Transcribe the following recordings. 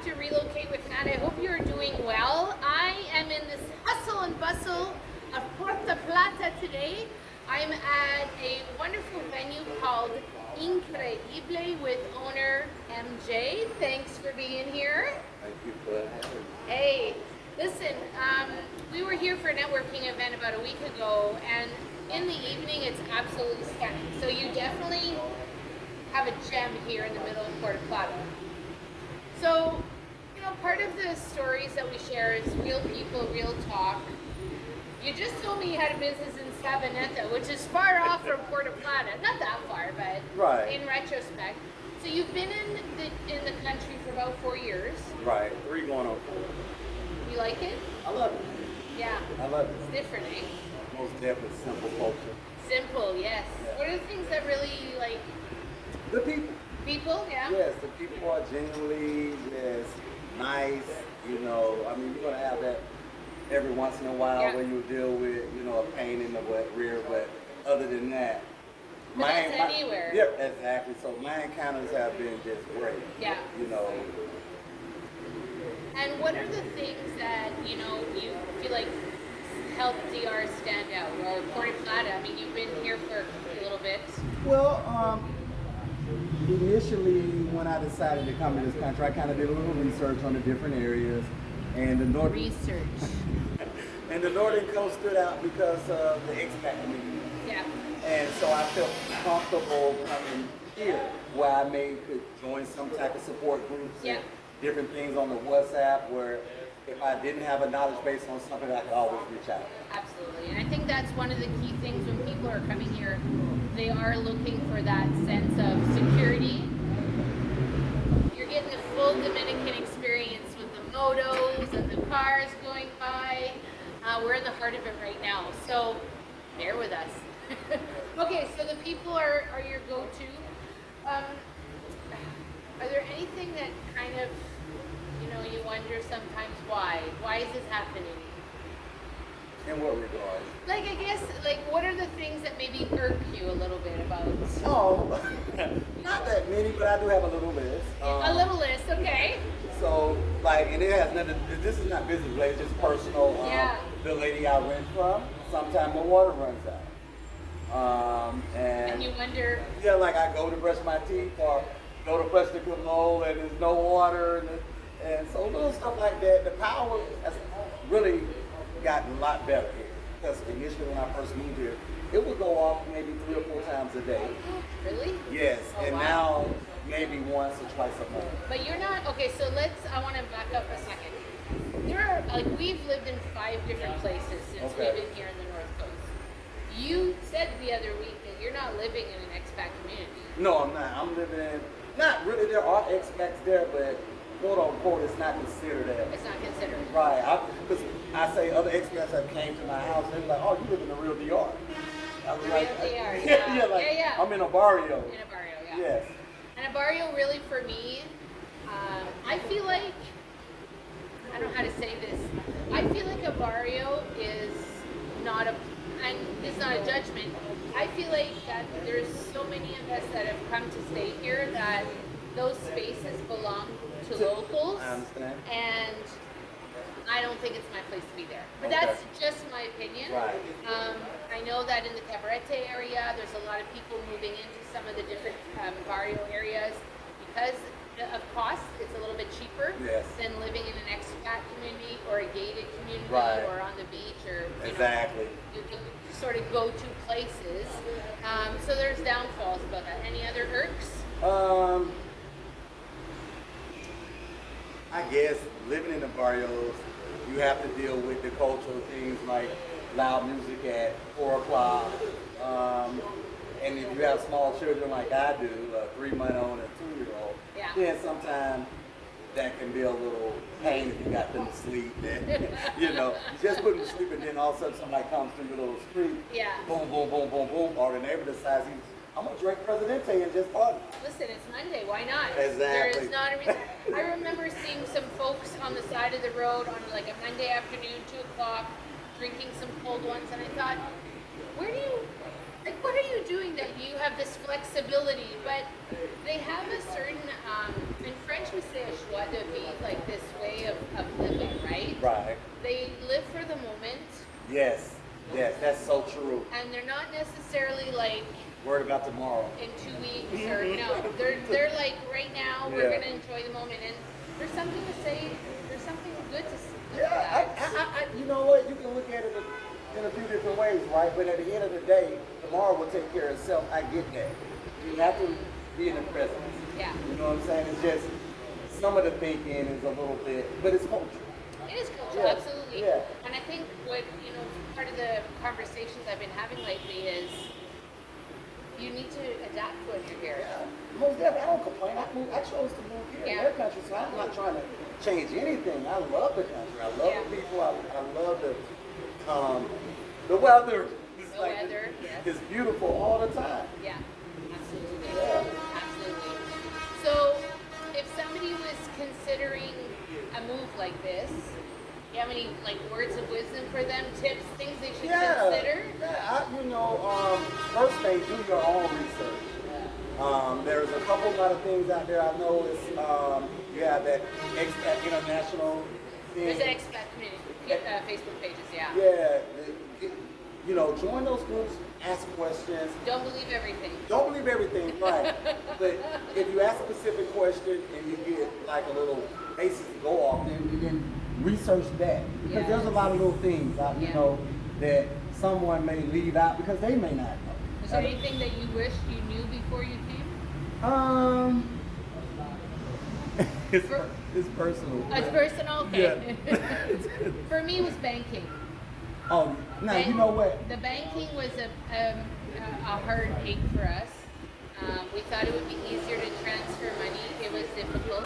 to Relocate with Nat. I hope you are doing well. I am in this hustle and bustle of Puerto Plata today. I'm at a wonderful venue called Increible with owner MJ. Thanks for being here. Thank you for having me. Hey, listen, we were here for a networking event about a week ago, and in the evening it's absolutely stunning. So you definitely have a gem here in the middle of Puerto Plata. So, part of the stories that we share is real people, real talk. You just told me you had a business in Sabaneta, which is far off from Puerto Plata. Not that far, but Right. in retrospect. So you've been in the country for about 4 years. Right, 3 going on 4. You like it? I love it. Yeah. I love It's it. different, eh? Most definitely simple culture. Simple, yes. Yeah. What are the things that really, like, The people. people, yeah? Yes, the people are genuinely just nice. You're going to have that every once in a while Yeah. where you deal with, a pain in the rear, but other than that, But that's anywhere. Yep, exactly. So my encounters have been just great. Yeah. And what are the things that, you feel like help DR stand out? Or Puerto Plata, I mean, you've been here for a little bit. Well, initially when I decided to come to this country, I kind of did a little research on the different areas, and the north Research. and the northern coast stood out because of the expat community. Yeah. And so I felt comfortable coming here, where I could join some type of support groups Yeah. and different things on the WhatsApp, where if I didn't have a knowledge base on something, I could always reach out. Absolutely. And I think that's one of the key things when people are coming here. They are looking for that sense of security. You're getting a full Dominican experience with the motos and the cars going by. We're in the heart of it right now, so bear with us. Okay, so the people are your go-to. Are there anything that kind of, you wonder sometimes why? Why is this happening? In what regard? Like, I guess, what are the things that maybe irk you a little bit about? Oh, not that many, but I do have a little list. A little list, okay. So, and it has nothing, this is not business related, it's just personal. Yeah. The lady I rent from, sometimes my water runs out. And you wonder, Yeah, like I go to brush my teeth or go to brush the cologne and there's no water. And so little stuff like that. The power has really gotten a lot better here. Because initially when I first moved here, it would go off maybe 3 or 4 times a day. really? Yes, Oh, and wow. now maybe once or twice a month. But you're not, okay, so I want to back up a second. There are, we've lived in 5 different places since Okay. we've been here in the North Coast. You said the other week that you're not living in an expat community. No, I'm not. I'm living in, not really, there are expats there, but quote unquote, it's not considered that. It's not considered. Right, because I say other expats that came to my house, they're like, oh, you live in the real DR. I was The like, real DR, yeah, yeah. Yeah. I'm in a barrio. In a barrio, yeah. Yes. And a barrio, really, for me, I feel like, I don't know how to say this. I feel like a barrio is not and it's not a judgment. I feel like that there's so many of us that have come to stay here that those spaces belong to locals. I understand. And I don't think it's my place to be there. But Okay. that's just my opinion. Right. I know that in the Cabarete area, there's a lot of people moving into some of the different barrio areas because of cost. It's a little bit cheaper Yes. than living in an expat community or a gated community Right. or on the beach or Exactly. you sort of go-to places. So there's downfalls about that. Any other irks? I guess living in the barrios, you have to deal with the cultural things like loud music at 4 o'clock. And if you have small children like I do, a 3-month-old and a 2-year-old, Yeah. then sometimes that can be a little pain if you got them to sleep. And, just put them to sleep and then all of a sudden somebody comes through the little street, Yeah. boom, boom, boom, boom, boom, or the neighbor decides I'm gonna drink Presidente and just party. Listen, it's Monday. Why not? Exactly. There is not a reason. I remember seeing some folks on the side of the road on a Monday afternoon, 2 o'clock, drinking some cold ones, and I thought, where do you like, what are you doing that you have this flexibility? But they have a certain, in French we say a joie de vivre, like this way of living, right? Right. They live for the moment, Yes. Yes, that's so true. and they're not necessarily like Worried about tomorrow. in 2 weeks or no. They're like right now. We're Yeah. gonna enjoy the moment, and there's something to say. There's something good to say. Yeah, you know what? You can look at it in a few different ways, right? But at the end of the day, tomorrow will take care of itself. I get that. You have to be in the present. Yeah. You know what I'm saying? It's just some of the thinking is a little bit, but it's culture. It is culture, Yeah. absolutely. Yeah. And I think what part of the conversations I've been having lately is you need to adapt when you're here. Yeah. Most definitely, I don't complain. I chose to move here in Yeah. their country, so I'm not trying to change anything. I love the country. I love Yeah. the people. I love the weather. It's The weather, yes. It's beautiful all the time. Yeah, absolutely. Yeah. Absolutely. So, if somebody was considering a move like this, do you have any like words of wisdom for them, tips, things they should consider? Yeah. First thing, do your own research. There's a couple other things out there. I know it's you have that expat international thing. There's an expat community, Facebook pages, yeah. Yeah, join those groups, ask questions. Don't believe everything. Don't believe everything, right? But if you ask a specific question and you get like a little basis to go off, then you can research that because there's a lot of little things that someone may leave out because they may not know. Is there anything that you wish you knew before you came? It's personal. It's personal, okay. Yeah. For me, it was banking. Oh, now you know what? The banking was a hard ache for us. We thought it would be easier to transfer money. It was difficult.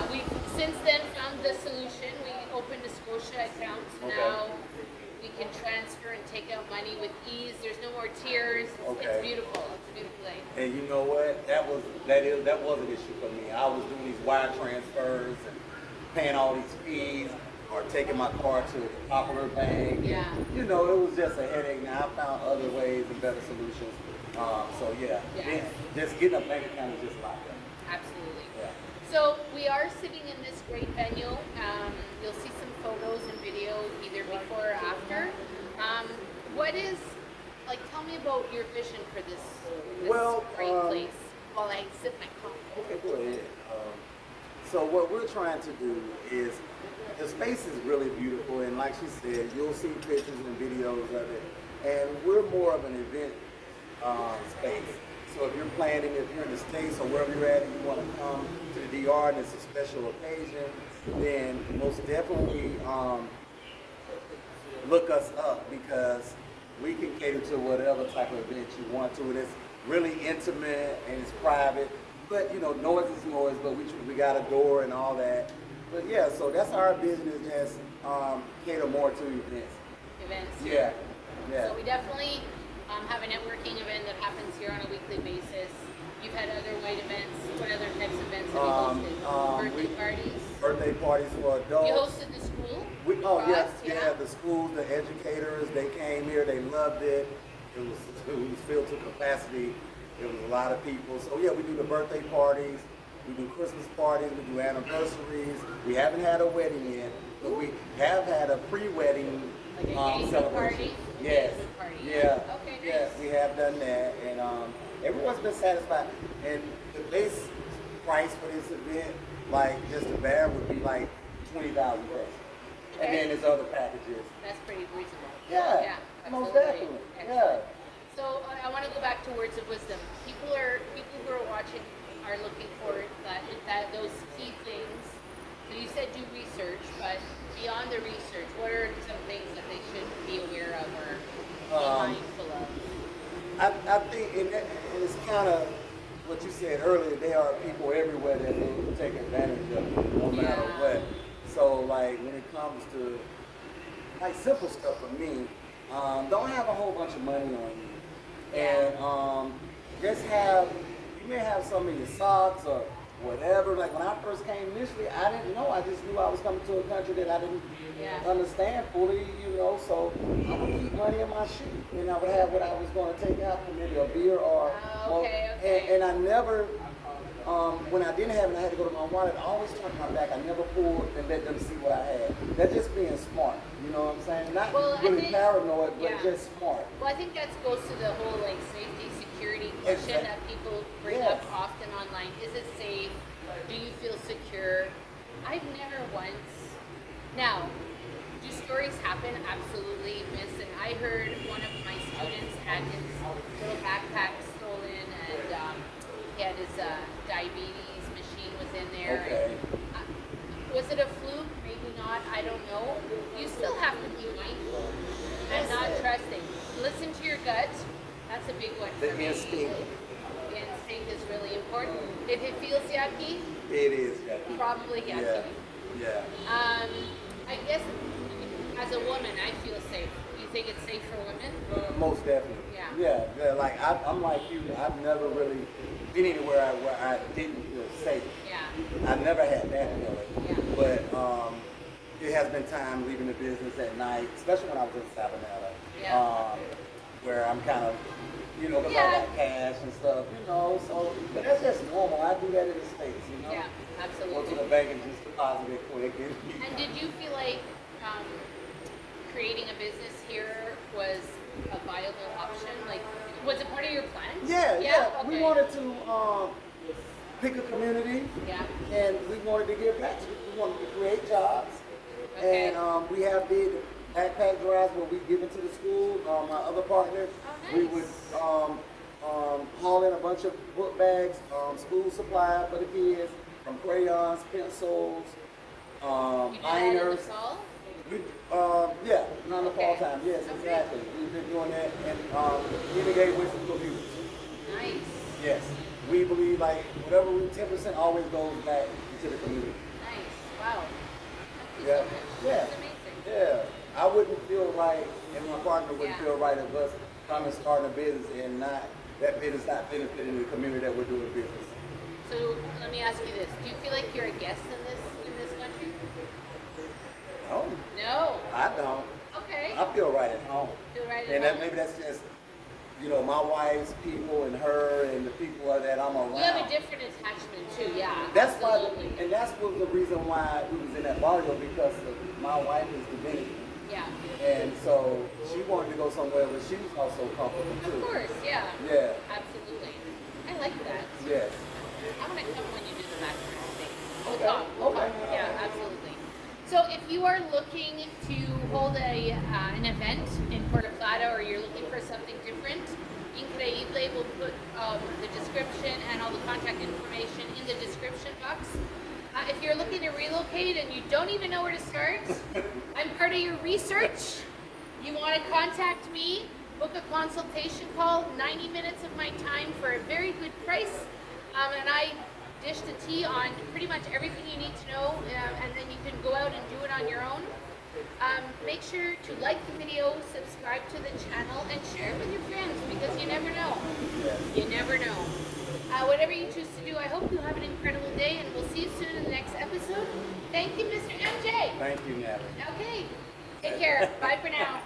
We since then found the solution. We opened a Scotia account. Okay. Now we can transfer and take out money with ease. There's no more tiers. Okay. It's beautiful. It's a beautiful thing. And you know what? That was an issue for me. I was doing these wire transfers and paying all these fees or taking my car to the Popular Bank. Yeah. It was just a headache. Now I found other ways and better solutions. Yeah. Just getting a bank account is just a lot better. Absolutely. Yeah. So we are sitting in this great venue. You'll see some photos and videos either before or after. Tell me about your vision for this great place while I sip my coffee. Okay, go ahead. So what we're trying to do is, the space is really beautiful, and like she said, you'll see pictures and videos of it. And we're more of an event space. So if you're planning, if you're in the States or wherever you're at and you want to come to the DR and it's a special occasion, then most definitely look us up because we can cater to whatever type of event you want to. And it's really intimate and it's private. But noise is noise, but we got a door and all that. But yeah, so that's our business, just cater more to events. Yeah. So we definitely have a networking event that happens here on a weekly basis. You've had other white events. What other types of events have you hosted? Birthday parties? Birthday parties for adults. You hosted the school? The schools, the educators, they came here, they loved it. It was filled to capacity. There was a lot of people. So yeah, we do the birthday parties, we do Christmas parties, we do anniversaries. We haven't had a wedding yet, but we have had a pre-wedding celebration. Party? Yes. Party. Yeah. Okay, nice. Yeah, we have done that, and everyone's been satisfied. And the base price for this event, like just the bar, would be like $20,000 bucks. And then there's other packages. That's pretty reasonable. Yeah, most definitely. Excellent. Yeah. So I want to go back to words of wisdom. People who are watching are looking for those key things. So you said do research, but beyond the research, what are some things that they should be aware of or be mindful of? I think, and it's kind of what you said earlier, there are people everywhere that will take advantage of it, no matter what. So like when it comes to like simple stuff for me, don't have a whole bunch of money on you. And you may have some in your socks or whatever. Like when I first came initially, I didn't know. I just knew I was coming to a country that I didn't understand fully, you know. So I would keep money in my shoe, and I would have what I was going to take out for maybe a beer or. And I never. When I didn't have it, I had to go to my wallet. I always turned my back. I never pulled and let them see what I had. That's just being smart. You know what I'm saying? Not really paranoid, but just smart. Well, I think that goes to the whole like safety, security question that people bring up often online. Is it safe? Do you feel secure? I've never once. Now, do stories happen? Absolutely. Listen, I heard one of my students had his little backpack stolen, and he had his diabetes machine was in there. Okay. Was it a fluke? Maybe not. I don't know. You still have to be mindful and not trusting. Listen to your gut. That's a big one for me. Instinct. The instinct is really important. If it feels yucky, it is yucky. Probably yucky. Yeah. I guess as a woman, I feel safe. You think it's safe for women? Most definitely. Yeah. Like I'm like you. I've never really been anywhere where I didn't feel safe. Yeah. I never had that feeling. Yeah. But it has been time leaving the business at night, especially when I was in Savannah, where I'm kind of, you know, because I got cash and stuff, you know. So, but that's just normal. I do that in the States, you know. Yeah, absolutely. Go to the bank and just deposit it quick. And did you feel like creating a business here was a viable option? Like, was it part of your plan? Yeah. Okay. We wanted to pick a community, and we wanted to give back. We wanted to create jobs, and we have did backpack drives where we give it to the school. My other partner, we would haul in a bunch of book bags, school supply for the kids, from crayons, pencils, liners. Around the fall time. Yes, exactly. We've been doing that and integrate with some computers. Nice. Yes. We believe like whatever 10% always goes back into the community. Nice. Wow. Thank you so much. Yeah. That's amazing. Yeah. I wouldn't feel right, and my partner wouldn't feel right of us coming and starting a business and that business not benefiting the community that we're doing business. So let me ask you this: do you feel like you're a guest in this country? No. No. I don't. Okay. I feel right at home. Feel right at and home. Maybe that's just, you know, my wife's people and her and the people that I'm around. You have a different attachment too, yeah. That's absolutely. why, and that's was the reason why we was in that barrio, because my wife is Dominican. Yeah. And so she wanted to go somewhere where she was also comfortable too. Of course, yeah. Yeah. Absolutely. I like that. Yes. I'm gonna come when you do the background thing. We'll Okay. talk. We'll Okay. talk. Yeah, absolutely. So if you are looking to hold an event in Puerto Plata, or you're looking for something different, Increible will put the description and all the contact information in the description box. If you're looking to relocate and you don't even know where to start, I'm part of your research. You want to contact me, book a consultation call, 90 minutes of my time for a very good price, and I dish the tea on pretty much everything you need to know, and then you can go out and do it on your own. Make sure to like the video, subscribe to the channel, and share it with your friends, because you never know. You never know. Whatever you choose to do, I hope you have an incredible day, and we'll see you soon in the next episode. Thank you, Mr. MJ. Thank you, Natalie. Okay. Take care. Bye for now.